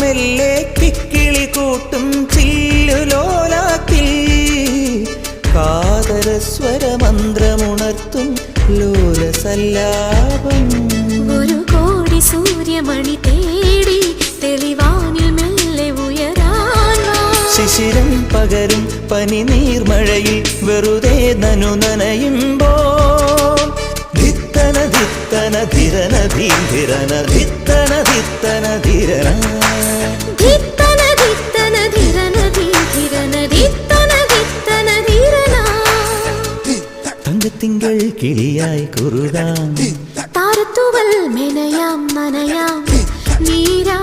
മെല്ലെ കിക്കിളി കൂട്ടും ചില്ലുലോലാക്കിൽ കാതരസ്വരമന്ത്രമുണർത്തും ലോലസല്ലാപം. ഒരു കോടി സൂര്യമണി തേടി തെളിവാനിൽ മെല്ലെ ഉയരാൻ ശിശിരം പകരും പനി നീർമഴയിൽ വെറുതെ നനു നനയുമ്പോൾ ധിത്തന ധിത്തന ധിരന ധീരന ധിത്തന ധിത്തന ധിരന ധിത്തന ധിത്തന ധിരന ധിരന ധിത്തന ധിത്തന ധിരന. തങ്കത്തിങ്കൾ കിളിയായി കുറുകാം താരത്തുവൽ മെനയാം നനയാം നീരാ